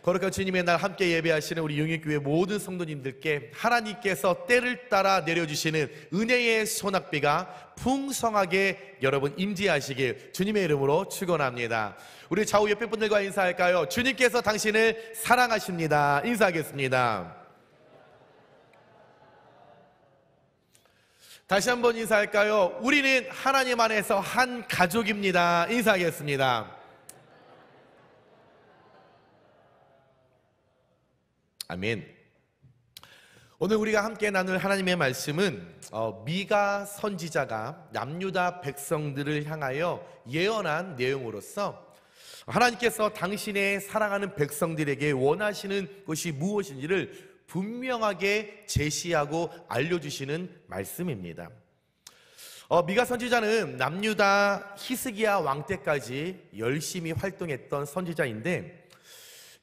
거룩한 주님의 날 함께 예배하시는 우리 영익교회 모든 성도님들께 하나님께서 때를 따라 내려주시는 은혜의 소낙비가 풍성하게 여러분 임재하시길 주님의 이름으로 축원합니다. 우리 좌우 옆에 분들과 인사할까요? 주님께서 당신을 사랑하십니다. 인사하겠습니다. 다시 한번 인사할까요? 우리는 하나님 안에서 한 가족입니다. 인사하겠습니다. 아멘. 오늘 우리가 함께 나눌 하나님의 말씀은 미가 선지자가 남유다 백성들을 향하여 예언한 내용으로서 하나님께서 당신의 사랑하는 백성들에게 원하시는 것이 무엇인지를 분명하게 제시하고 알려주시는 말씀입니다. 미가 선지자는 남유다 히스기야 왕 때까지 열심히 활동했던 선지자인데,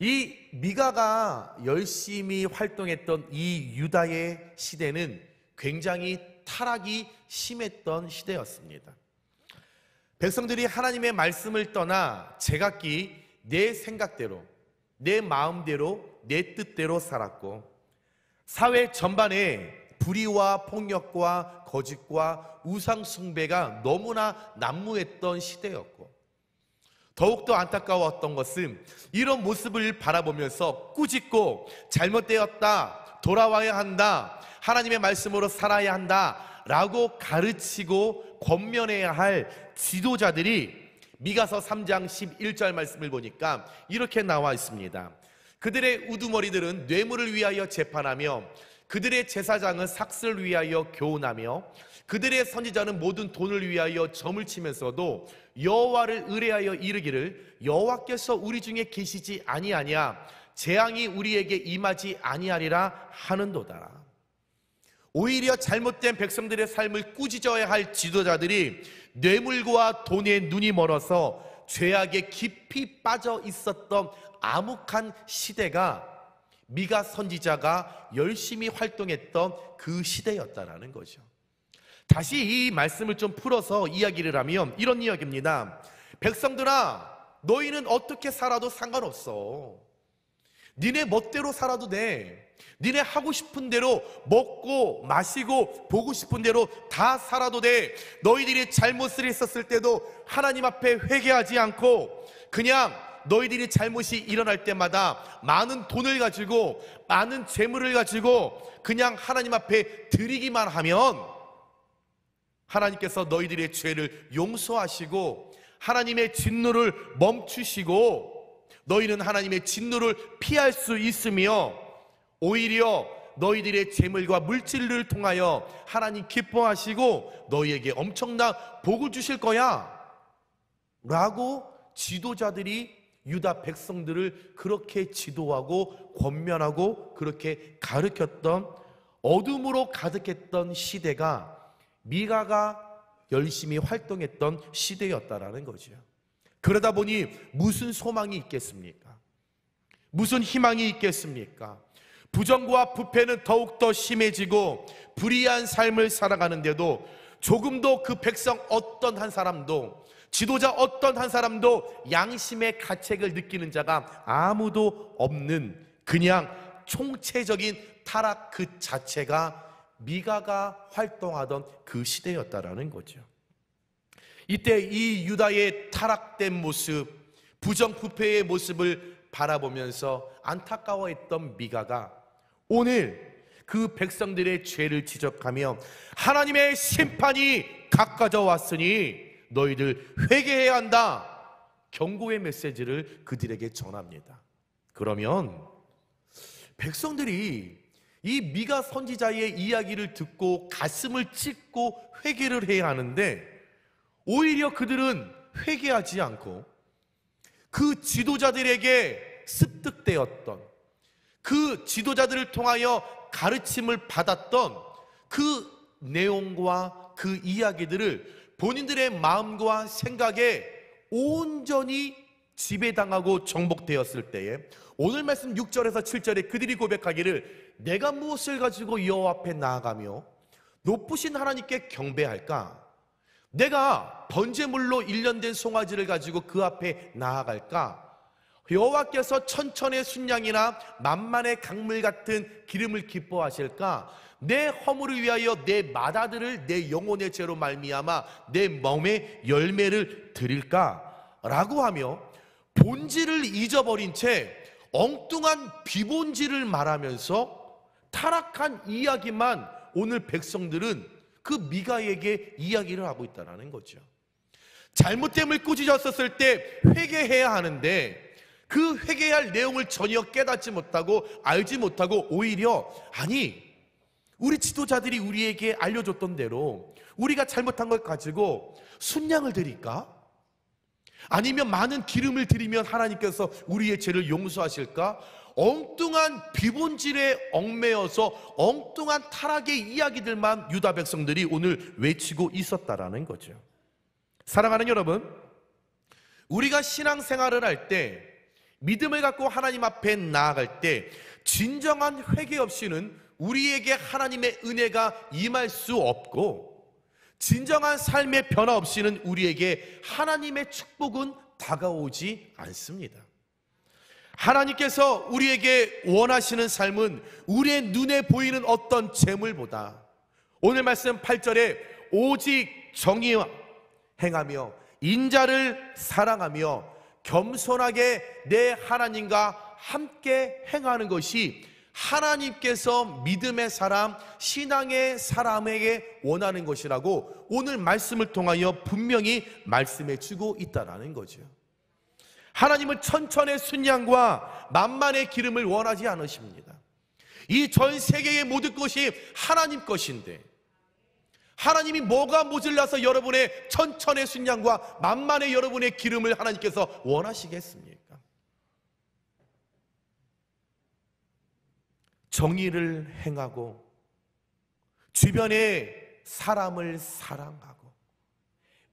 이 미가가 열심히 활동했던 이 유다의 시대는 굉장히 타락이 심했던 시대였습니다. 백성들이 하나님의 말씀을 떠나 제각기 내 생각대로, 내 마음대로, 내 뜻대로 살았고, 사회 전반에 불의와 폭력과 거짓과 우상 숭배가 너무나 난무했던 시대였고, 더욱더 안타까웠던 것은 이런 모습을 바라보면서 꾸짖고 잘못되었다, 돌아와야 한다, 하나님의 말씀으로 살아야 한다 라고 가르치고 권면해야 할 지도자들이 미가서 3장 11절 말씀을 보니까 이렇게 나와 있습니다. 그들의 우두머리들은 뇌물을 위하여 재판하며 그들의 제사장은 삭슬을 위하여 교훈하며 그들의 선지자는 모든 돈을 위하여 점을 치면서도 여호와를 의뢰하여 이르기를 여호와께서 우리 중에 계시지 아니하냐, 재앙이 우리에게 임하지 아니하리라 하는도다. 오히려 잘못된 백성들의 삶을 꾸짖어야 할 지도자들이 뇌물과 돈에 눈이 멀어서 죄악에 깊이 빠져 있었던 암흑한 시대가 미가 선지자가 열심히 활동했던 그 시대였다라는 거죠. 다시 이 말씀을 좀 풀어서 이야기를 하면 이런 이야기입니다. 백성들아, 너희는 어떻게 살아도 상관없어. 니네 멋대로 살아도 돼. 니네 하고 싶은 대로 먹고 마시고 보고 싶은 대로 다 살아도 돼. 너희들이 잘못을 했었을 때도 하나님 앞에 회개하지 않고 그냥 너희들이 잘못이 일어날 때마다 많은 돈을 가지고 많은 재물을 가지고 그냥 하나님 앞에 드리기만 하면 하나님께서 너희들의 죄를 용서하시고 하나님의 진노를 멈추시고 너희는 하나님의 진노를 피할 수 있으며 오히려 너희들의 재물과 물질을 통하여 하나님 기뻐하시고 너희에게 엄청난 복을 주실 거야 라고 지도자들이 유다 백성들을 그렇게 지도하고 권면하고 그렇게 가르쳤던 어둠으로 가득했던 시대가 미가가 열심히 활동했던 시대였다라는 거죠. 그러다 보니 무슨 소망이 있겠습니까? 무슨 희망이 있겠습니까? 부정과 부패는 더욱더 심해지고 불의한 삶을 살아가는데도 조금도 그 백성 어떤 한 사람도, 지도자 어떤 한 사람도 양심의 가책을 느끼는 자가 아무도 없는 그냥 총체적인 타락 그 자체가 미가가 활동하던 그 시대였다라는 거죠. 이때 이 유다의 타락된 모습, 부정부패의 모습을 바라보면서 안타까워했던 미가가 오늘 그 백성들의 죄를 지적하며 하나님의 심판이 가까워 왔으니 너희들 회개해야 한다, 경고의 메시지를 그들에게 전합니다. 그러면 백성들이 이 미가 선지자의 이야기를 듣고 가슴을 찢고 회개를 해야 하는데 오히려 그들은 회개하지 않고 그 지도자들에게 습득되었던, 그 지도자들을 통하여 가르침을 받았던 그 내용과 그 이야기들을 본인들의 마음과 생각에 온전히 지배당하고 정복되었을 때에 오늘 말씀 6절에서 7절에 그들이 고백하기를 내가 무엇을 가지고 여호와 앞에 나아가며 높으신 하나님께 경배할까? 내가 번제물로 일련된 송아지를 가지고 그 앞에 나아갈까? 여호와께서 천천의 순양이나 만만의 강물 같은 기름을 기뻐하실까? 내 허물을 위하여 내 맏아들을 내 영혼의 죄로 말미암아 내 몸에 열매를 드릴까? 라고 하며 본질을 잊어버린 채 엉뚱한 비본질을 말하면서 타락한 이야기만 오늘 백성들은 그 미가에게 이야기를 하고 있다는 거죠. 잘못됨을 꾸짖었을 때 회개해야 하는데 그 회개할 내용을 전혀 깨닫지 못하고 알지 못하고 오히려 아니 우리 지도자들이 우리에게 알려줬던 대로 우리가 잘못한 걸 가지고 순양을 드릴까? 아니면 많은 기름을 드리면 하나님께서 우리의 죄를 용서하실까? 엉뚱한 비본질에 얽매여서 엉뚱한 타락의 이야기들만 유다 백성들이 오늘 외치고 있었다라는 거죠. 사랑하는 여러분, 우리가 신앙생활을 할 때 믿음을 갖고 하나님 앞에 나아갈 때 진정한 회개 없이는 우리에게 하나님의 은혜가 임할 수 없고 진정한 삶의 변화 없이는 우리에게 하나님의 축복은 다가오지 않습니다. 하나님께서 우리에게 원하시는 삶은 우리의 눈에 보이는 어떤 재물보다 오늘 말씀 8절에 오직 정의와 행하며 인자를 사랑하며 겸손하게 내 하나님과 함께 행하는 것이 하나님께서 믿음의 사람, 신앙의 사람에게 원하는 것이라고 오늘 말씀을 통하여 분명히 말씀해 주고 있다는 거죠. 하나님은 천천의 순양과 만만의 기름을 원하지 않으십니다. 이 전 세계의 모든 것이 하나님 것인데 하나님이 뭐가 모질라서 여러분의 천천의 순양과 만만의 여러분의 기름을 하나님께서 원하시겠습니까? 정의를 행하고 주변의 사람을 사랑하고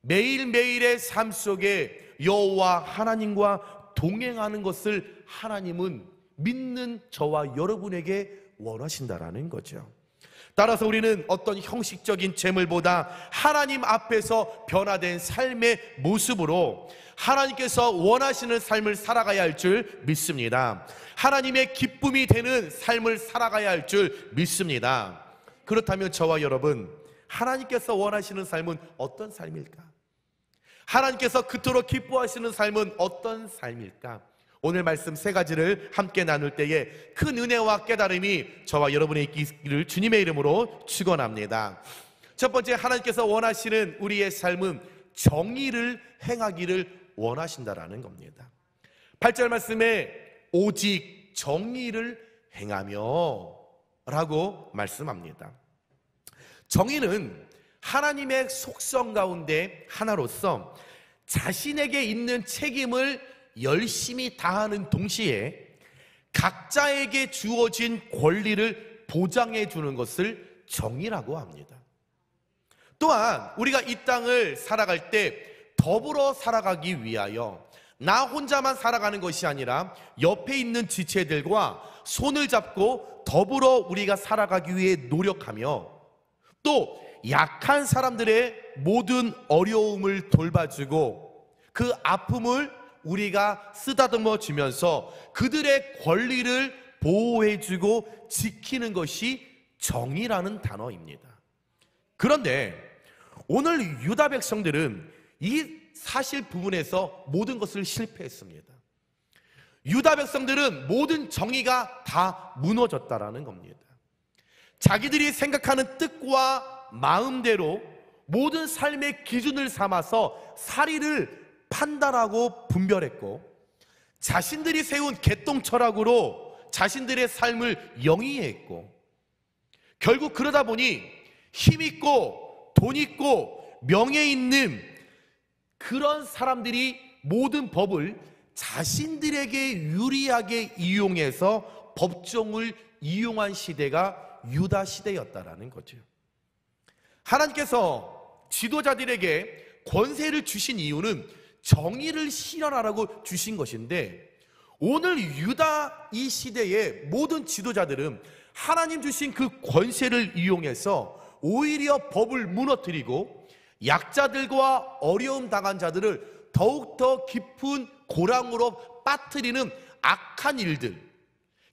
매일매일의 삶 속에 여호와 하나님과 동행하는 것을 하나님은 믿는 저와 여러분에게 원하신다라는 거죠. 따라서 우리는 어떤 형식적인 재물보다 하나님 앞에서 변화된 삶의 모습으로 하나님께서 원하시는 삶을 살아가야 할 줄 믿습니다. 하나님의 기쁨이 되는 삶을 살아가야 할 줄 믿습니다. 그렇다면 저와 여러분, 하나님께서 원하시는 삶은 어떤 삶일까? 하나님께서 그토록 기뻐하시는 삶은 어떤 삶일까? 오늘 말씀 세 가지를 함께 나눌 때에 큰 은혜와 깨달음이 저와 여러분의 있기를 주님의 이름으로 축원합니다. 첫 번째, 하나님께서 원하시는 우리의 삶은 정의를 행하기를 원하신다라는 겁니다. 8절 말씀에 오직 정의를 행하며 라고 말씀합니다. 정의는 하나님의 속성 가운데 하나로서 자신에게 있는 책임을 열심히 다하는 동시에 각자에게 주어진 권리를 보장해 주는 것을 정의라고 합니다. 또한 우리가 이 땅을 살아갈 때 더불어 살아가기 위하여 나 혼자만 살아가는 것이 아니라 옆에 있는 지체들과 손을 잡고 더불어 우리가 살아가기 위해 노력하며 또 약한 사람들의 모든 어려움을 돌봐주고 그 아픔을 우리가 쓰다듬어 주면서 그들의 권리를 보호해주고 지키는 것이 정의라는 단어입니다. 그런데 오늘 유다 백성들은 이 사실 부분에서 모든 것을 실패했습니다. 유다 백성들은 모든 정의가 다 무너졌다라는 겁니다. 자기들이 생각하는 뜻과 마음대로 모든 삶의 기준을 삼아서 사리를 판단하고 분별했고 자신들이 세운 개똥 철학으로 자신들의 삶을 영위했고 결국 그러다 보니 힘있고 돈있고 명예 있는 그런 사람들이 모든 법을 자신들에게 유리하게 이용해서 법정을 이용한 시대가 유다 시대였다라는 거죠. 하나님께서 지도자들에게 권세를 주신 이유는 정의를 실현하라고 주신 것인데 오늘 유다 이 시대의 모든 지도자들은 하나님 주신 그 권세를 이용해서 오히려 법을 무너뜨리고 약자들과 어려움 당한 자들을 더욱더 깊은 고랑으로 빠뜨리는 악한 일들,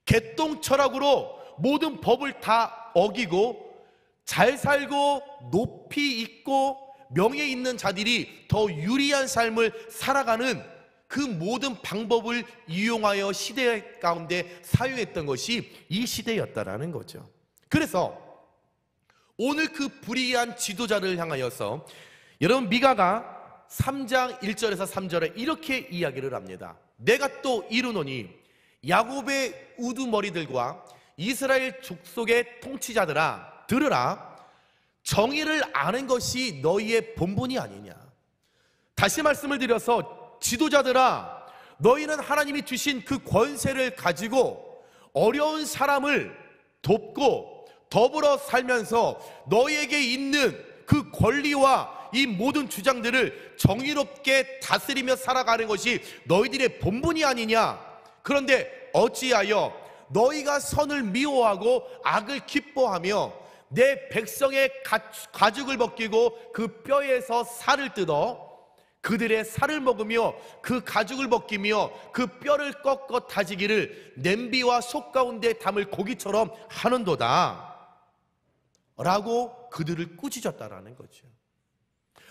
개똥 철학으로 모든 법을 다 어기고 잘 살고 높이 있고 명예 있는 자들이 더 유리한 삶을 살아가는 그 모든 방법을 이용하여 시대 가운데 사유했던 것이 이 시대였다라는 거죠. 그래서 오늘 그 불의한 지도자를 향하여서 여러분 미가가 3장 1절에서 3절에 이렇게 이야기를 합니다. 내가 또 이르노니 야곱의 우두머리들과 이스라엘 족속의 통치자들아 들으라. 정의를 아는 것이 너희의 본분이 아니냐. 다시 말씀을 드려서 지도자들아, 너희는 하나님이 주신 그 권세를 가지고 어려운 사람을 돕고 더불어 살면서 너희에게 있는 그 권리와 이 모든 주장들을 정의롭게 다스리며 살아가는 것이 너희들의 본분이 아니냐. 그런데 어찌하여 너희가 선을 미워하고 악을 기뻐하며 내 백성의 가죽을 벗기고 그 뼈에서 살을 뜯어 그들의 살을 먹으며 그 가죽을 벗기며 그 뼈를 꺾어 다지기를 냄비와 속 가운데 담을 고기처럼 하는도다 라고 그들을 꾸짖었다라는 거죠.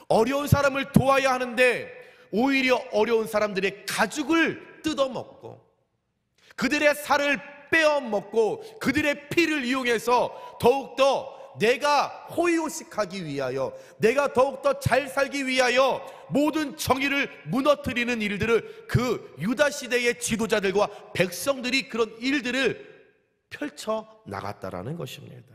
어려운 사람을 도와야 하는데 오히려 어려운 사람들의 가죽을 뜯어먹고 그들의 살을 빼어먹고 그들의 피를 이용해서 더욱더 내가 호의호식하기 위하여, 내가 더욱더 잘 살기 위하여 모든 정의를 무너뜨리는 일들을 그 유다 시대의 지도자들과 백성들이 그런 일들을 펼쳐 나갔다라는 것입니다.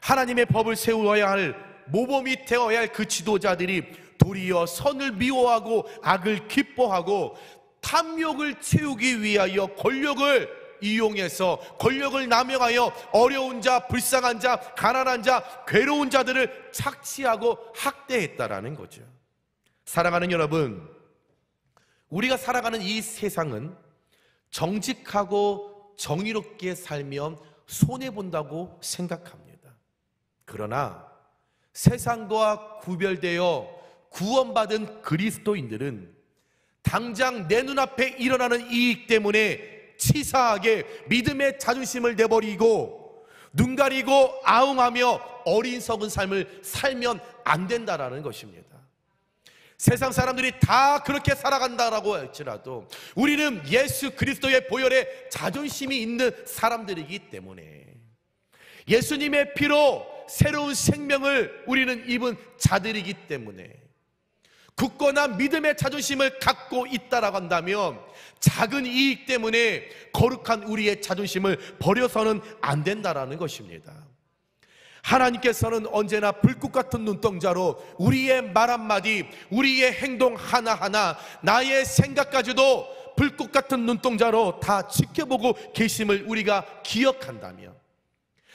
하나님의 법을 세워야 할, 모범이 되어야 할 그 지도자들이 도리어 선을 미워하고 악을 기뻐하고 탐욕을 채우기 위하여 권력을 이용해서, 권력을 남용하여 어려운 자, 불쌍한 자, 가난한 자, 괴로운 자들을 착취하고 학대했다라는 거죠. 사랑하는 여러분, 우리가 살아가는 이 세상은 정직하고 정의롭게 살면 손해본다고 생각합니다. 그러나 세상과 구별되어 구원받은 그리스도인들은 당장 내 눈앞에 일어나는 이익 때문에 치사하게 믿음의 자존심을 내버리고 눈 가리고 아웅하며 어리석은 삶을 살면 안 된다라는 것입니다. 세상 사람들이 다 그렇게 살아간다라고 할지라도 우리는 예수 그리스도의 보혈에 자존심이 있는 사람들이기 때문에 예수님의 피로 새로운 생명을 우리는 입은 자들이기 때문에 굳건한 믿음의 자존심을 갖고 있다라고 한다면 작은 이익 때문에 거룩한 우리의 자존심을 버려서는 안 된다라는 것입니다. 하나님께서는 언제나 불꽃 같은 눈동자로 우리의 말 한마디, 우리의 행동 하나하나, 나의 생각까지도 불꽃 같은 눈동자로 다 지켜보고 계심을 우리가 기억한다면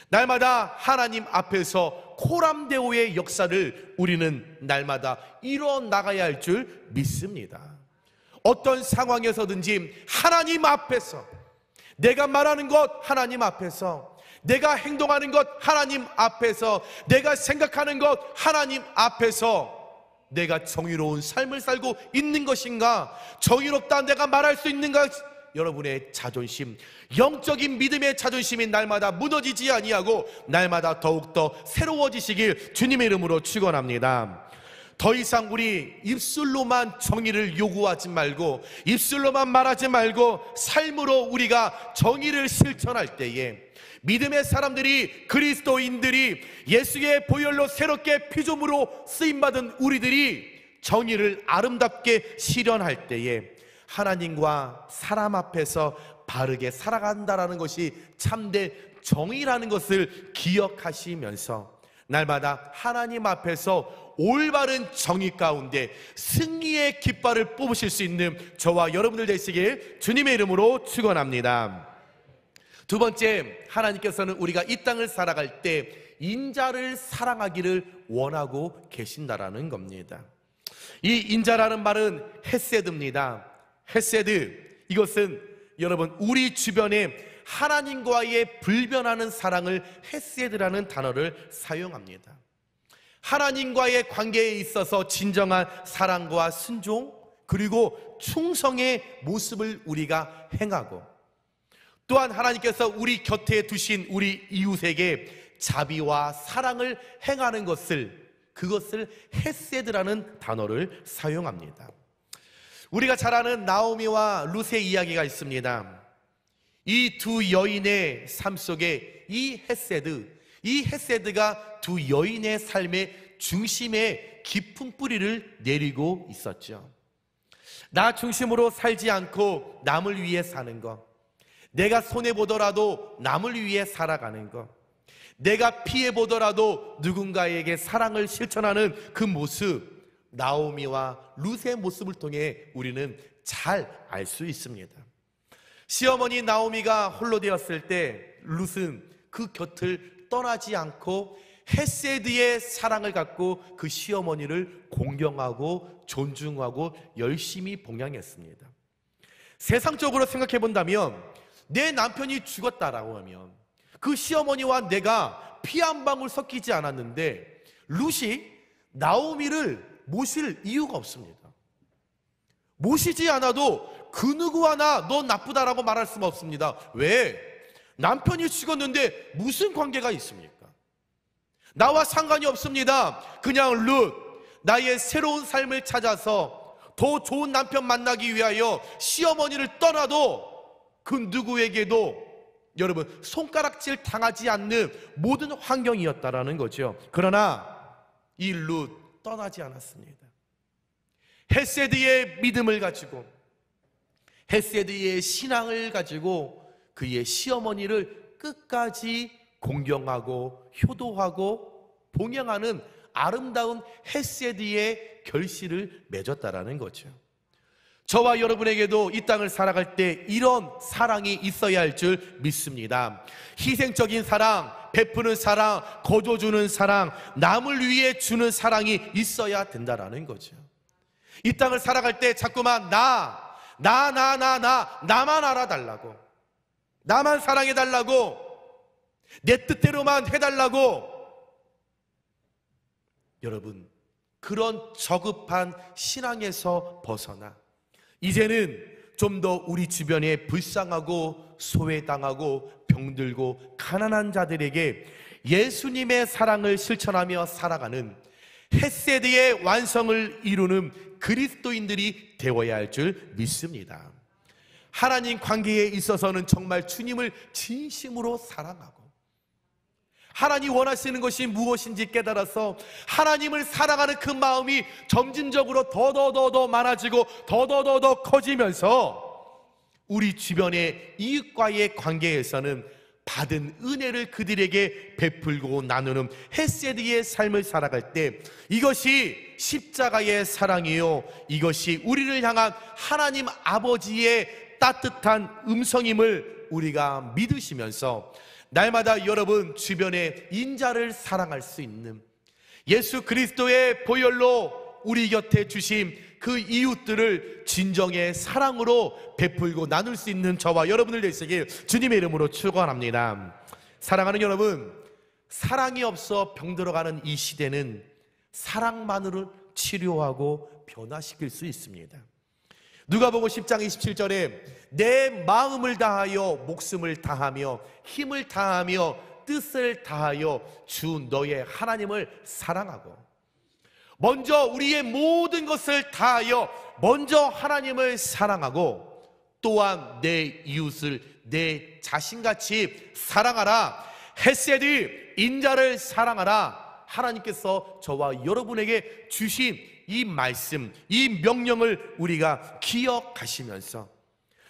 날마다 하나님 앞에서 코람데오의 역사를 우리는 날마다 이뤄나가야 할 줄 믿습니다. 어떤 상황에서든지 하나님 앞에서, 내가 말하는 것 하나님 앞에서, 내가 행동하는 것 하나님 앞에서, 내가 생각하는 것 하나님 앞에서 내가 정의로운 삶을 살고 있는 것인가, 정의롭다 내가 말할 수 있는가. 여러분의 자존심, 영적인 믿음의 자존심이 날마다 무너지지 아니하고 날마다 더욱더 새로워지시길 주님의 이름으로 축원합니다. 더 이상 우리 입술로만 정의를 요구하지 말고, 입술로만 말하지 말고 삶으로 우리가 정의를 실천할 때에 믿음의 사람들이, 그리스도인들이, 예수의 보혈로 새롭게 피조물로 쓰임받은 우리들이 정의를 아름답게 실현할 때에 하나님과 사람 앞에서 바르게 살아간다라는 것이 참된 정의라는 것을 기억하시면서 날마다 하나님 앞에서 올바른 정의 가운데 승리의 깃발을 뽑으실 수 있는 저와 여러분들 되시길 주님의 이름으로 축원합니다. 두 번째, 하나님께서는 우리가 이 땅을 살아갈 때 인자를 사랑하기를 원하고 계신다라는 겁니다. 이 인자라는 말은 헤세드입니다. 헤세드, 이것은 여러분 우리 주변에 하나님과의 불변하는 사랑을 헤세드라는 단어를 사용합니다. 하나님과의 관계에 있어서 진정한 사랑과 순종, 그리고 충성의 모습을 우리가 행하고, 또한 하나님께서 우리 곁에 두신 우리 이웃에게 자비와 사랑을 행하는 그것을 헤세드라는 단어를 사용합니다. 우리가 잘 아는 나오미와 룻의 이야기가 있습니다. 이 두 여인의 삶 속에 이 헤세드가 두 여인의 삶의 중심에 깊은 뿌리를 내리고 있었죠. 나 중심으로 살지 않고 남을 위해 사는 것, 내가 손해보더라도 남을 위해 살아가는 것, 내가 피해보더라도 누군가에게 사랑을 실천하는 그 모습, 나오미와 룻의 모습을 통해 우리는 잘 알 수 있습니다. 시어머니 나오미가 홀로 되었을 때 룻은 그 곁을 떠나지 않고 헤세드의 사랑을 갖고 그 시어머니를 공경하고 존중하고 열심히 봉양했습니다. 세상적으로 생각해 본다면 내 남편이 죽었다라고 하면 그 시어머니와 내가 피 한 방울 섞이지 않았는데 룻이 나오미를 모실 이유가 없습니다. 모시지 않아도 그 누구 하나 너 나쁘다라고 말할 수가 없습니다. 왜? 남편이 죽었는데 무슨 관계가 있습니까? 나와 상관이 없습니다. 그냥 룻, 나의 새로운 삶을 찾아서 더 좋은 남편 만나기 위하여 시어머니를 떠나도 그 누구에게도 여러분 손가락질 당하지 않는 모든 환경이었다라는 거죠. 그러나 이 룻 떠나지 않았습니다. 헤세드의 믿음을 가지고, 헤세드의 신앙을 가지고 그의 시어머니를 끝까지 공경하고 효도하고 봉양하는 아름다운 헤세드의 결실을 맺었다라는 거죠. 저와 여러분에게도 이 땅을 살아갈 때 이런 사랑이 있어야 할 줄 믿습니다. 희생적인 사랑, 베푸는 사랑, 거저주는 사랑, 남을 위해 주는 사랑이 있어야 된다라는 거죠. 이 땅을 살아갈 때 자꾸만 나만 알아달라고, 나만 사랑해달라고, 내 뜻대로만 해달라고, 여러분 그런 저급한 신앙에서 벗어나 이제는 좀 더 우리 주변에 불쌍하고 소외당하고 병들고 가난한 자들에게 예수님의 사랑을 실천하며 살아가는 헤세드의 완성을 이루는 그리스도인들이 되어야 할 줄 믿습니다. 하나님 관계에 있어서는 정말 주님을 진심으로 사랑하고 하나님 원하시는 것이 무엇인지 깨달아서 하나님을 사랑하는 그 마음이 점진적으로 더 많아지고 더 커지면서 우리 주변의 이웃과의 관계에서는 받은 은혜를 그들에게 베풀고 나누는 헤세드의 삶을 살아갈 때 이것이 십자가의 사랑이요, 이것이 우리를 향한 하나님 아버지의 따뜻한 음성임을 우리가 믿으시면서 날마다 여러분 주변의 인자를 사랑할 수 있는 예수 그리스도의 보혈로 우리 곁에 주신 그 이웃들을 진정의 사랑으로 베풀고 나눌 수 있는 저와 여러분들 되시길 주님의 이름으로 축원합니다. 사랑하는 여러분, 사랑이 없어 병들어가는 이 시대는 사랑만으로 치료하고 변화시킬 수 있습니다. 누가복음 10장 27절에 내 마음을 다하여 목숨을 다하며 힘을 다하며 뜻을 다하여 주 너의 하나님을 사랑하고, 먼저 우리의 모든 것을 다하여 먼저 하나님을 사랑하고 또한 내 이웃을 내 자신같이 사랑하라. 헤세드, 인자를 사랑하라. 하나님께서 저와 여러분에게 주신 이 말씀, 이 명령을 우리가 기억하시면서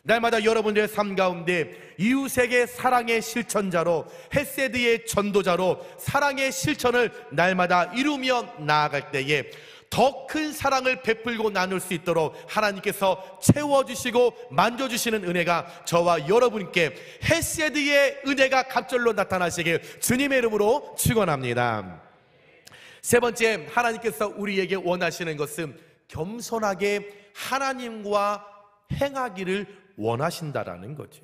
날마다 여러분들의 삶 가운데 이웃에게 사랑의 실천자로, 헤세드의 전도자로 사랑의 실천을 날마다 이루며 나아갈 때에 더 큰 사랑을 베풀고 나눌 수 있도록 하나님께서 채워주시고 만져주시는 은혜가 저와 여러분께 헤세드의 은혜가 갑절로 나타나시길 주님의 이름으로 축원합니다. 세 번째, 하나님께서 우리에게 원하시는 것은 겸손하게 하나님과 행하기를 원하신다라는 거죠.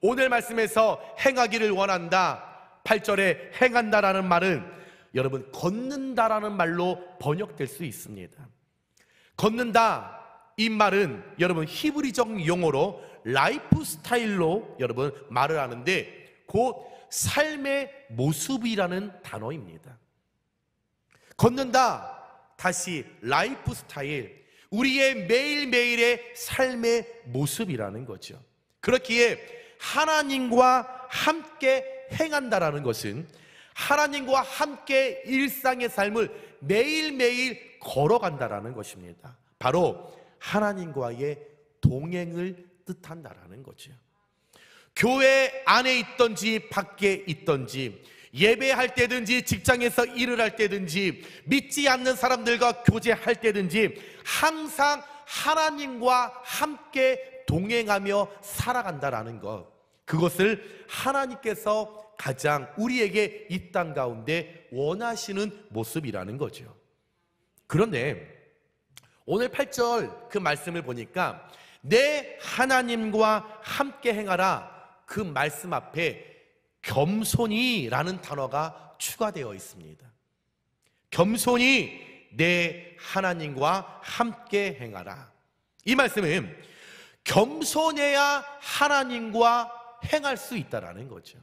오늘 말씀에서 행하기를 원한다, 8절에 행한다라는 말은 여러분 걷는다라는 말로 번역될 수 있습니다. 걷는다, 이 말은 여러분 히브리적 용어로 라이프 스타일로 여러분 말을 하는데 곧 삶의 모습이라는 단어입니다. 걷는다, 다시 라이프 스타일, 우리의 매일매일의 삶의 모습이라는 거죠. 그렇기에 하나님과 함께 행한다라는 것은 하나님과 함께 일상의 삶을 매일매일 걸어간다라는 것입니다. 바로 하나님과의 동행을 뜻한다라는 거죠. 교회 안에 있든지 밖에 있든지, 예배할 때든지 직장에서 일을 할 때든지, 믿지 않는 사람들과 교제할 때든지 항상 하나님과 함께 동행하며 살아간다라는 것, 그것을 하나님께서 가장 우리에게 이 땅 가운데 원하시는 모습이라는 거죠. 그런데 오늘 8절 그 말씀을 보니까 내 하나님과 함께 행하라, 그 말씀 앞에 겸손히라는 단어가 추가되어 있습니다. 겸손히 내 하나님과 함께 행하라. 이 말씀은 겸손해야 하나님과 행할 수 있다라는 거죠.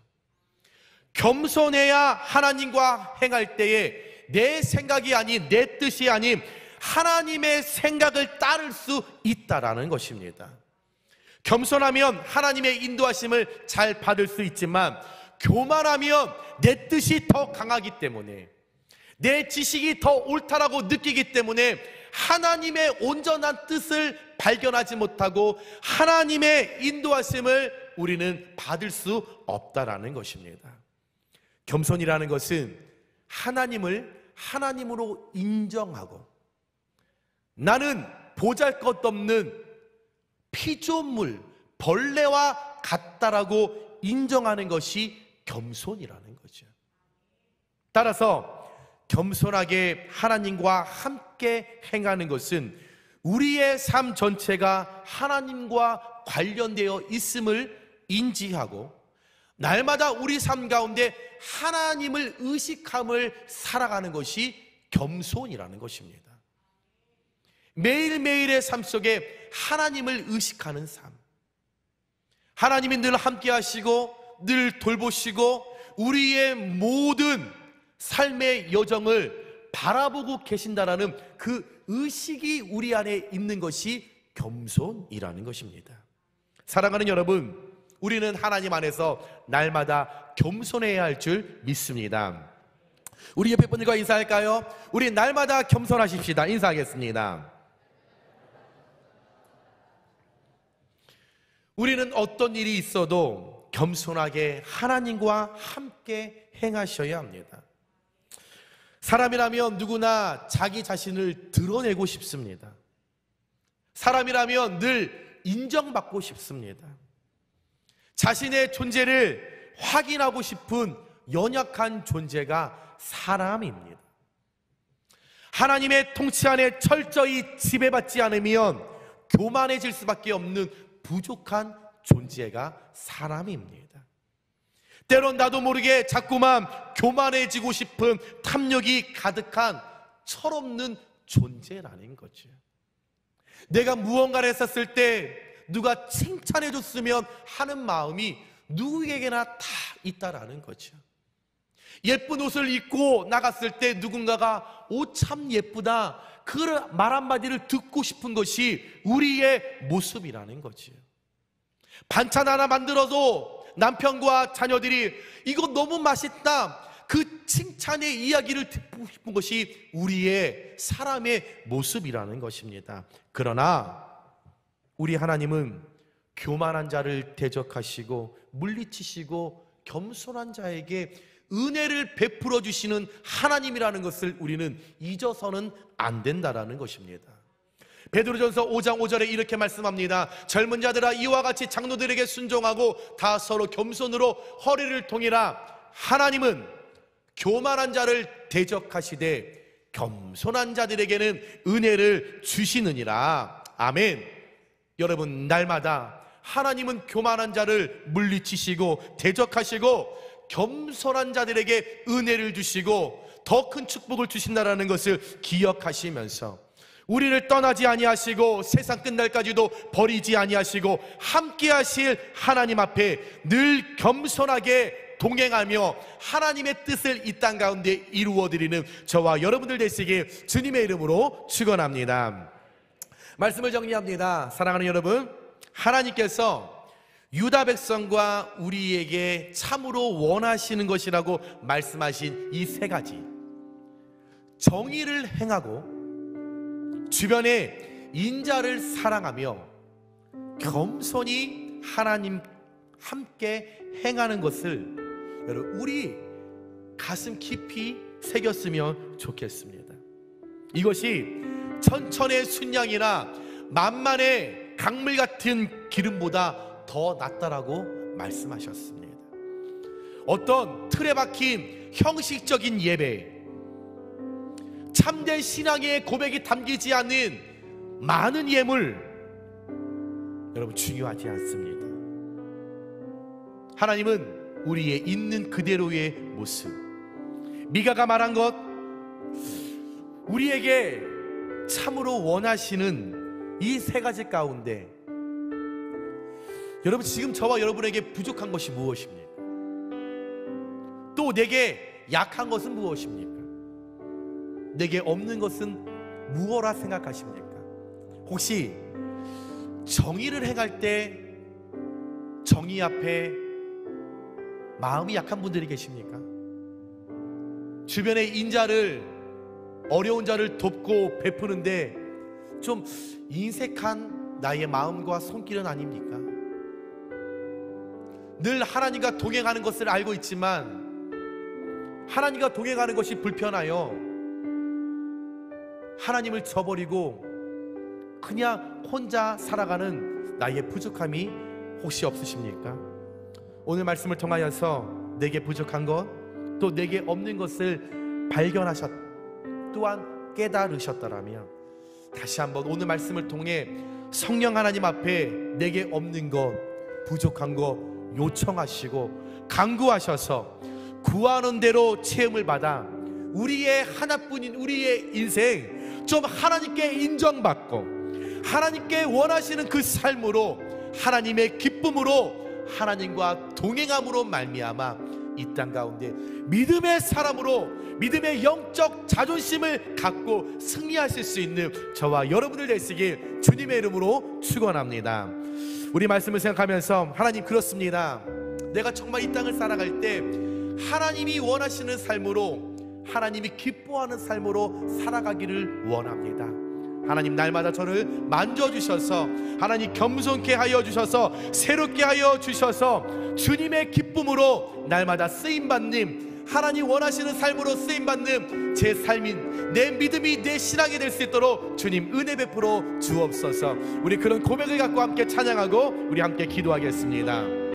겸손해야 하나님과 행할 때에 내 생각이 아닌, 내 뜻이 아닌 하나님의 생각을 따를 수 있다라는 것입니다. 겸손하면 하나님의 인도하심을 잘 받을 수 있지만 교만하면 내 뜻이 더 강하기 때문에, 내 지식이 더 옳다라고 느끼기 때문에 하나님의 온전한 뜻을 발견하지 못하고 하나님의 인도하심을 우리는 받을 수 없다라는 것입니다. 겸손이라는 것은 하나님을 하나님으로 인정하고, 나는 보잘것없는 피조물, 벌레와 같다라고 인정하는 것이 겸손이라는 거죠. 따라서 겸손하게 하나님과 함께 행하는 것은 우리의 삶 전체가 하나님과 관련되어 있음을 인지하고 날마다 우리 삶 가운데 하나님을 의식함을 살아가는 것이 겸손이라는 것입니다. 매일매일의 삶 속에 하나님을 의식하는 삶, 하나님이 늘 함께 하시고 늘 돌보시고 우리의 모든 삶의 여정을 바라보고 계신다라는 그 의식이 우리 안에 있는 것이 겸손이라는 것입니다. 사랑하는 여러분, 우리는 하나님 안에서 날마다 겸손해야 할 줄 믿습니다. 우리 옆에 분들과 인사할까요? 우리 날마다 겸손하십시다. 인사하겠습니다. 우리는 어떤 일이 있어도 겸손하게 하나님과 함께 행하셔야 합니다. 사람이라면 누구나 자기 자신을 드러내고 싶습니다. 사람이라면 늘 인정받고 싶습니다. 자신의 존재를 확인하고 싶은 연약한 존재가 사람입니다. 하나님의 통치 안에 철저히 지배받지 않으면 교만해질 수밖에 없는 부족한 존재가 사람입니다. 때론 나도 모르게 자꾸만 교만해지고 싶은 탐욕이 가득한 철없는 존재라는 거죠. 내가 무언가를 했었을 때 누가 칭찬해 줬으면 하는 마음이 누구에게나 다 있다라는 거죠. 예쁜 옷을 입고 나갔을 때 누군가가 오 참 예쁘다, 그 말 한마디를 듣고 싶은 것이 우리의 모습이라는 거죠. 반찬 하나 만들어도 남편과 자녀들이 이거 너무 맛있다, 그 칭찬의 이야기를 듣고 싶은 것이 우리의 사람의 모습이라는 것입니다. 그러나 우리 하나님은 교만한 자를 대적하시고 물리치시고 겸손한 자에게 은혜를 베풀어 주시는 하나님이라는 것을 우리는 잊어서는 안 된다라는 것입니다. 베드로전서 5장 5절에 이렇게 말씀합니다. 젊은 자들아, 이와 같이 장로들에게 순종하고 다 서로 겸손으로 허리를 동이라. 하나님은 교만한 자를 대적하시되 겸손한 자들에게는 은혜를 주시느니라. 아멘. 여러분, 날마다 하나님은 교만한 자를 물리치시고 대적하시고 겸손한 자들에게 은혜를 주시고 더 큰 축복을 주신다라는 것을 기억하시면서 우리를 떠나지 아니하시고 세상 끝날까지도 버리지 아니하시고 함께 하실 하나님 앞에 늘 겸손하게 동행하며 하나님의 뜻을 이 땅 가운데 이루어드리는 저와 여러분들 되시길 주님의 이름으로 축원합니다. 말씀을 정리합니다. 사랑하는 여러분, 하나님께서 유다 백성과 우리에게 참으로 원하시는 것이라고 말씀하신 이 세 가지, 정의를 행하고 주변의 인자를 사랑하며 겸손히 하나님 함께 행하는 것을 여러분 우리 가슴 깊이 새겼으면 좋겠습니다. 이것이 천천의 순양이나 만만의 강물 같은 기름보다 더 낫다라고 말씀하셨습니다. 어떤 틀에 박힌 형식적인 예배, 참된 신앙의 고백이 담기지 않는 많은 예물, 여러분 중요하지 않습니다. 하나님은 우리의 있는 그대로의 모습, 미가가 말한 것, 우리에게 참으로 원하시는 이 세 가지 가운데 여러분 지금 저와 여러분에게 부족한 것이 무엇입니까? 또 내게 약한 것은 무엇입니까? 내게 없는 것은 무엇라 생각하십니까? 혹시 정의를 행할 때 정의 앞에 마음이 약한 분들이 계십니까? 주변의 인자를, 어려운 자를 돕고 베푸는데 좀 인색한 나의 마음과 손길은 아닙니까? 늘 하나님과 동행하는 것을 알고 있지만 하나님과 동행하는 것이 불편하여 하나님을 저버리고 그냥 혼자 살아가는 나의 부족함이 혹시 없으십니까? 오늘 말씀을 통하여서 내게 부족한 것, 또 내게 없는 것을 발견하셨, 또한 깨달으셨더라면 다시 한번 오늘 말씀을 통해 성령 하나님 앞에 내게 없는 것, 부족한 것 요청하시고 간구하셔서 구하는 대로 체험을 받아 우리의 하나뿐인 우리의 인생 좀 하나님께 인정받고 하나님께 원하시는 그 삶으로, 하나님의 기쁨으로, 하나님과 동행함으로 말미암아 이 땅 가운데 믿음의 사람으로, 믿음의 영적 자존심을 갖고 승리하실 수 있는 저와 여러분들 되시길 주님의 이름으로 축원합니다. 우리 말씀을 생각하면서, 하나님 그렇습니다. 내가 정말 이 땅을 살아갈 때 하나님이 원하시는 삶으로, 하나님이 기뻐하는 삶으로 살아가기를 원합니다. 하나님 날마다 저를 만져주셔서, 하나님 겸손케 하여 주셔서, 새롭게 하여 주셔서 주님의 기쁨으로 날마다 쓰임받는, 하나님 원하시는 삶으로 쓰임받는 제 삶인, 내 믿음이 내 신앙이 될 수 있도록 주님 은혜 베풀어 주옵소서. 우리 그런 고백을 갖고 함께 찬양하고 우리 함께 기도하겠습니다.